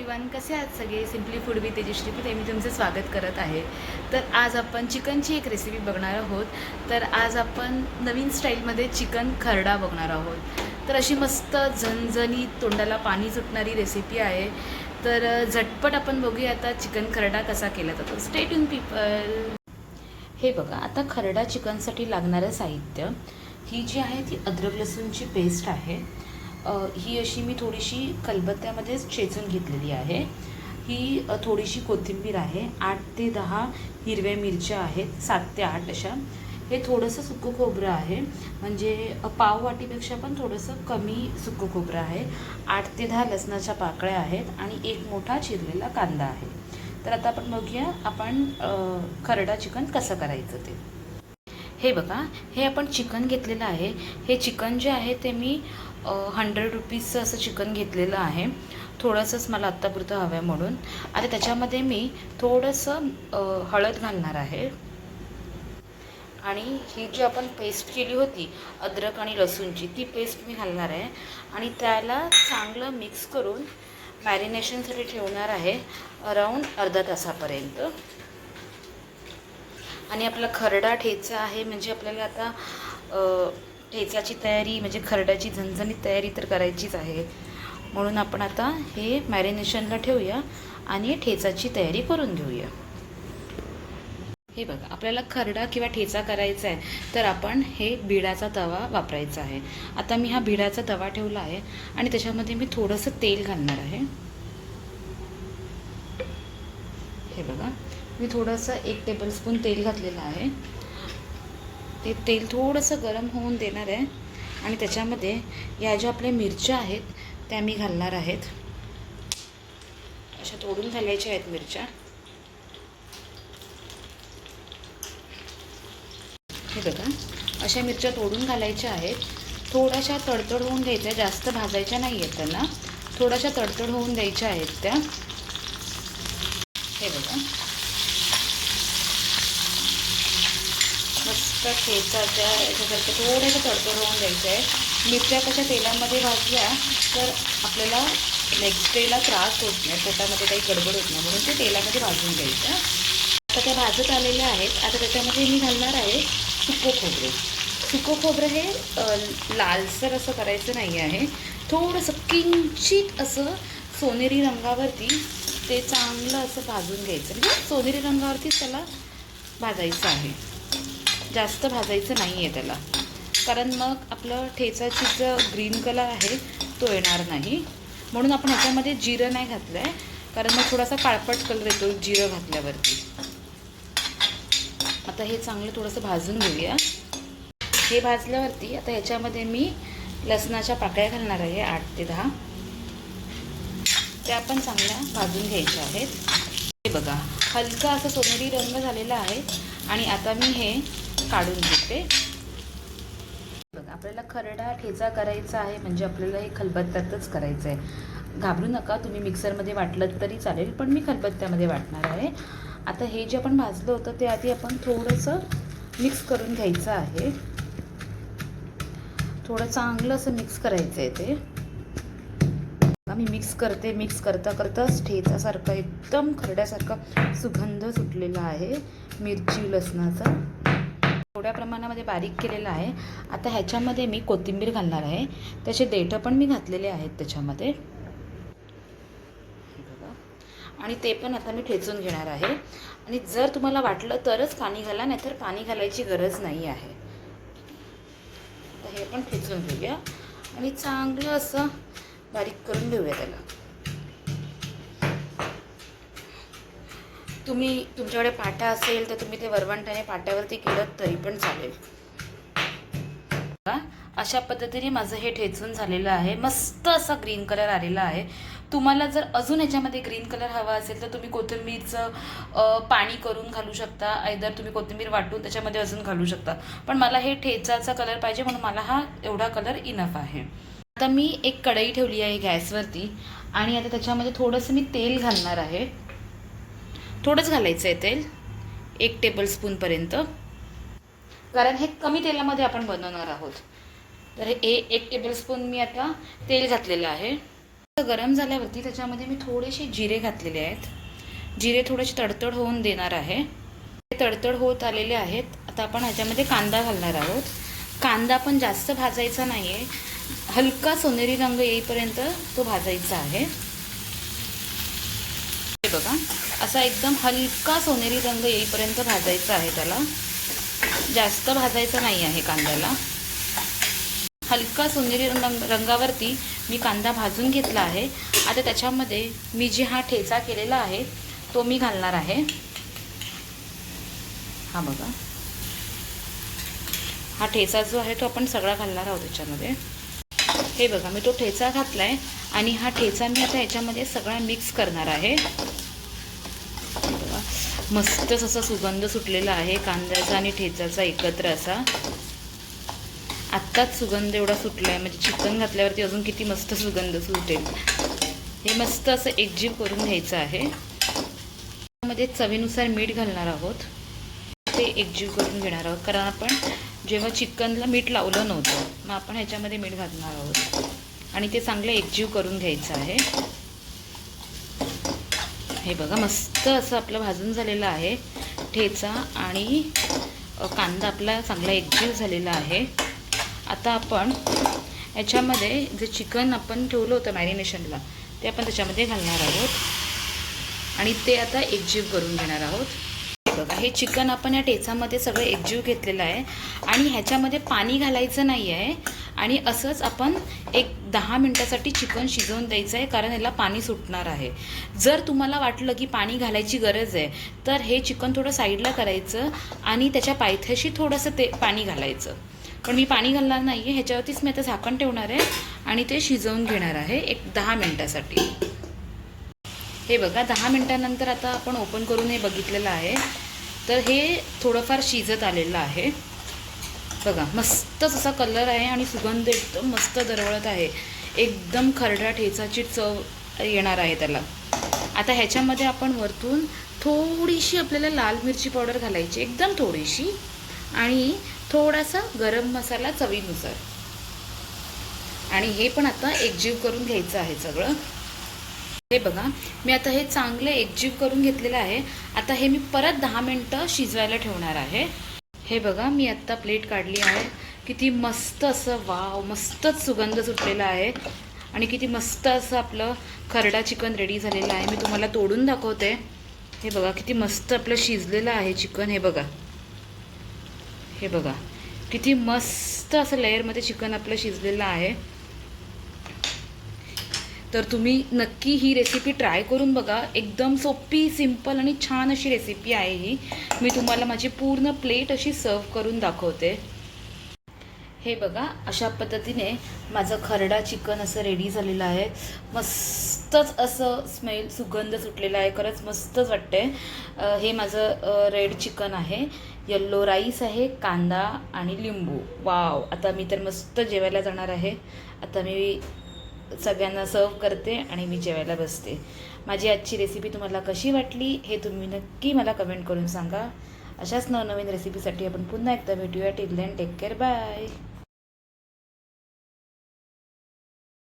Everyone, कसे आहात सगळे? सिम्पली फूड विथ तेजश्री ते मी तुमचं स्वागत करत आहे. तर आज आपण चिकनची एक रेसिपी बघणार आहोत. तर आज आपण नवीन स्टाईलमध्ये चिकन खरडा बघणार आहोत. तर अशी मस्त झणझणीत तोंडाला पाणी सुटणारी रेसिपी आहे. तर झटपट आपण बघूया आता चिकन खरडा कसा केला जातो. Stay tune people. हे बघा, आता खरडा चिकनसाठी लागणारं साहित्य ही जी आहे ती अद्रक लसूणची पेस्ट आहे. ही अशी मी थोडीशी खलबत्त्यामध्येच चेचून घेतलेली आहे. ही थोडीशी कोथिंबीर आहे. 8 ते 10 हिरव्या मिरच्या आहेत, 7 ते 8 अशा. हे थोडंसं सुकं खोबरं आहे, म्हणजे पाव वाटीपेक्षा पण थोडंसं कमी सुकं खोबरं आहे. 8 ते 10 लसणाच्या पाकळ्या आहेत आणि एक मोठा चिरलेला कांदा आहे. तर आता आपण बघूया आपण खरडा चिकन कसं करायचं ते. हे बघा, हे आपण चिकन घेतलेलं आहे. हे चिकन जे आहे ते मी 100 रुपीजचं असं चिकन घेतलेलं आहे. थोडंसंच मला आत्तापुरतं हवं आहे म्हणून. आता त्याच्यामध्ये मी थोडंसं हळद घालणार आहे आणि ही जी आपण पेस्ट केली होती अद्रक आणि लसूणची, ती पेस्ट मी घालणार आहे आणि त्याला चांगलं मिक्स करून मॅरिनेशनसाठी ठेवणार आहे अराऊंड अर्धा तासापर्यंत. आणि आपला खरडा ठेचा आहे, म्हणजे आपल्याला आता ठेचाची तयारी म्हणजे खरड्याची झणझणीत तयारी तर करायचीच आहे. म्हणून आपण आता हे मॅरिनेशनला ठेवूया आणि ठेचाची तयारी करून घेऊया. हे बघा, आपल्याला खरडा किंवा ठेचा करायचा आहे तर आपण हे भिडाचा तवा वापरायचा आहे. आता मी हा भिडाचा तवा ठेवला आहे आणि त्याच्यामध्ये मी थोडंसं तेल घालणार आहे. हे बघा, मी थोडंसं 1 टेबलस्पून तेल घातलेलं आहे. ते तेल थोडंसं गरम होऊन देणार आहे आणि त्याच्यामध्ये या ज्या आपल्या मिरच्या आहेत त्या मी घालणार आहेत. अशा तोडून घालायच्या आहेत मिरच्या. हे बघा, अशा मिरच्या तोडून घालायच्या आहेत. थोड्याशा तडतड होऊन द्यायच्या, जास्त भाजायच्या नाही आहेत त्यांना, थोड्याशा तडतड होऊन द्यायच्या आहेत त्या. हे बघा, मस्त ठेचाच्या याच्यासारखं थोड्याशा तडतड होऊन द्यायचं आहे. मिरच्या कशा तेलामध्ये भाजल्या तर आपल्याला नेक्स्ट डेला त्रास होत नाही, पोटामध्ये काही गडबड होत नाही, म्हणून ते तेलामध्ये भाजून घ्यायचं. आता त्या भाजत आलेल्या आहेत. आता त्याच्यामध्ये मी घालणार आहे सुकं खोबरं. सुकं खोबरं हे लालसर असं करायचं नाही आहे, थोडंसं किंचित असं सोनेरी रंगावरती ते चांगलं असं भाजून घ्यायचं. म्हणजे सोनेरी रंगावरतीच त्याला भाजायचं आहे, जास्त भाजायचं नाही आहे त्याला, कारण मग आपलं ठेचाची जो ग्रीन कलर आहे तो येणार नाही. म्हणून आपण ह्याच्यामध्ये जिरं नाही घातलं आहे, कारण मग थोडासा काळपट कलर येतो जिरं घातल्यावरती. आता हे चांगलं थोडंसं भाजून घेऊया. हे भाजल्यावरती आता ह्याच्यामध्ये मी लसणाच्या पाकळ्या घालणार आहे 8 ते 10. त्या पण चांगल्या भाजून घ्यायच्या आहेत. हे बघा, हलका असा सोनेरी रंग झालेला आहे आणि आता मी हे काढून घेते. बघा, आपल्याला खरडा ठेचा करायचा आहे, म्हणजे आपल्याला हे खलबत्त्यातच करायचं आहे. घाबरू नका, तुम्ही मिक्सरमध्ये वाटलं तरी चालेल, पण मी खलबत्त्यामध्ये वाटणार आहे. आता हे जे आपण भाजलं होतं ते आधी आपण थोडंसं मिक्स करून घ्यायचं आहे. थोडं चांगलं असं मिक्स करायचं आहे ते. मी मिक्स करते. मिक्स करता करताच ठेचासारखं एकदम खरड्यासारखा सुगंध सुटलेला आहे मिरची लसणाचा. थोड्या प्रमाणामध्ये बारीक केलेला आहे. आता ह्याच्यामध्ये मी कोथिंबीर घालणार आहे. त्याचे देठं पण मी घातलेले आहेत त्याच्यामध्ये. आणि ते पण आता मी ठेचून घेणार आहे. आणि जर तुम्हाला वाटलं तरच पाणी घाला, नाहीतर पाणी घालायची गरज नाही आहे. हे पण ठेचून घेऊया आणि चांगलं असं बारीक करून घेऊया त्याला. तुम्ही तुमच्याकडे पाटा असेल तर तुम्ही ते वरवंटाने पाट्यावरती केलं तरी पण चालेल. अशा पद्धतीने माझं हे ठेचून झालेलं आहे. मस्त असा ग्रीन कलर आलेला आहे. तुम्हाला जर अजून ह्याच्यामध्ये ग्रीन कलर हवा असेल तर तुम्ही कोथिंबीरचं पाणी करून घालू शकता. आयदर तुम्ही कोथिंबीर वाटून त्याच्यामध्ये अजून घालू शकता. पण मला हे ठेचाचा कलर पाहिजे, म्हणून मला हा एवढा कलर इनफ आहे. आता मी एक कढई ठेवली आहे गॅसवरती आणि आता त्याच्यामध्ये थोडंसं मी तेल घालणार आहे. थोडंच घालायचं आहे तेल, 1 टेबलस्पूनपर्यंत, कारण हे कमी तेलामध्ये आपण बनवणार आहोत. तर हे 1 टेबलस्पून मी आता तेल घातलेलं आहे. गरम झाल्यावरती त्याच्यामध्ये मी थोडेसे जिरे घातलेले आहेत. जिरे थोडेसे तडतड होऊन देणार आहे. तडतड होत आलेले आहेत. आता आपण ह्याच्यामध्ये कांदा घालणार आहोत. कांदा पण जास्त भाजायचा नाही आहे, हलका सोनेरी रंग येईपर्यंत तो भाजायचा आहे. हे बघा, असा एकदम हलका सोनेरी रंग येईपर्यंत भाजायचा आहे. त्याला जास्त भाजायचं नाही आहे कांद्याला. हलका सोनेरी रंगावरती मी कांदा भाजून घेतला आहे. आता त्याच्यामध्ये मी जे हा ठेचा केलेला आहे तो मी घालणार आहे. हा बघा, हा ठेचा जो आहे तो आपण सगळा घालणार आहोत त्याच्यामध्ये. हे बघा, मी तो ठेचा घातलाय आणि हा ठेचा मी आता याच्यामध्ये सगळा मिक्स करणार आहे. बघा, मस्तच असा सुगंध सुटलेला आहे कांद्याचा आणि ठेचाचा एकत्र असा. आत्ताच सुगंध एवढा सुटला आहे, म्हणजे चिकन घातल्यावरती अजून किती मस्त सुगंध सुटेल. हे मस्त असं एकजीव करून घ्यायचं आहे. त्यामध्ये चवीनुसार मीठ घालणार आहोत. ते एकजीव करून घेणार आहोत, कारण आपण जेव्हा चिकनला मीठ लावलं नव्हतं, मग आपण ह्याच्यामध्ये मीठ घालणार आहोत आणि ते चांगलं एकजीव करून घ्यायचं आहे. हे बघा, मस्त असं आपलं भाजून झालेलं आहे. ठेचा आणि कांदा आपला चांगला एकजीव झालेला आहे. आता आपण याच्यामध्ये जे चिकन आपण ठेवलं होतं मॅरिनेशनला ते आपण त्याच्यामध्ये घालणार आहोत आणि ते आता एकजीव करून घेणार आहोत. बघा, हे चिकन आपण या ठेचामध्ये सगळं एकजीव घेतलेलं आहे आणि ह्याच्यामध्ये पाणी घालायचं नाही आहे आणि असंच आपण एक 10 मिनटासाठी चिकन शिजवून द्यायचं आहे, कारण याला पाणी सुटणार आहे. जर तुम्हाला वाटलं की पाणी घालायची गरज आहे तर हे चिकन थोडं साईडला करायचं आणि त्याच्या पायथ्याशी थोडंसं ते पाणी घालायचं. पण मी पाणी घालणार नाही आहे, ह्याच्यावरतीच मी आता झाकण ठेवणार आहे आणि ते शिजवून घेणार आहे एक 10 मिनटासाठी. हे बघा, 10 मिनटानंतर आता आपण ओपन करून हे बघितलेलं आहे, तर हे थोडंफार शिजत आलेलं आहे. बघा, मस्तच असा कलर आहे आणि सुगंध एकदम मस्त दरवळत आहे. एकदम खरडा ठेचाची चव येणार आहे त्याला. आता ह्याच्यामध्ये आपण वरतून थोडीशी आपल्याला लाल मिरची पावडर घालायची, एकदम थोडीशी, आणि थोडासा गरम मसाला चवीनुसार, आणि हे पण आता एकजीव करून घ्यायचं आहे सगळं. हे बघा, मी आता हे चांगलं एकजीव करून घेतलेलं आहे. आता हे मी परत 10 मिनटं शिजवायला ठेवणार आहे. हे बघा, मी आत्ता प्लेट काढली आहे. किती मस्त असं, वाव, मस्तच सुगंध सुटलेला आहे आणि किती मस्त असं आपलं खरडा चिकन रेडी झालेलं आहे. मी तुम्हाला तोडून दाखवते. हे बघा, किती मस्त आपलं शिजलेलं आहे चिकन. हे बघा, हे बघा, किती मस्त असं लेअरमध्ये चिकन आपलं शिजलेलं आहे. तर तुम्ही नक्की ही रेसिपी ट्राय करून बघा. एकदम सोपी, सिंपल आणि छान अशी रेसिपी आहे ही. मी तुम्हाला माझी पूर्ण प्लेट अशी सर्व करून दाखवते. हे बघा, अशा पद्धतीने माझं खरडा चिकन असं रेडी झालेलं आहे. मस्तच असं स्मेल, सुगंध सुटलेला आहे. खरंच मस्तच वाटते. हे माझं रेड चिकन आहे. येल्लो राईस आहे, कांदा आणि लिंबू. वाव, आता मी तर मस्त जेवायला जाणार आहे. आता मी सगळ्यांना सर्व करते आणि मी जेवायला बसते. माझी आजची रेसिपी तुम्हाला कशी वाटली हे तुम्ही नक्की मला कमेंट करून सांगा. अशाच नवनवीन रेसिपीसाठी आपण पुन्हा एकदा भेटूया. Till then take care, bye.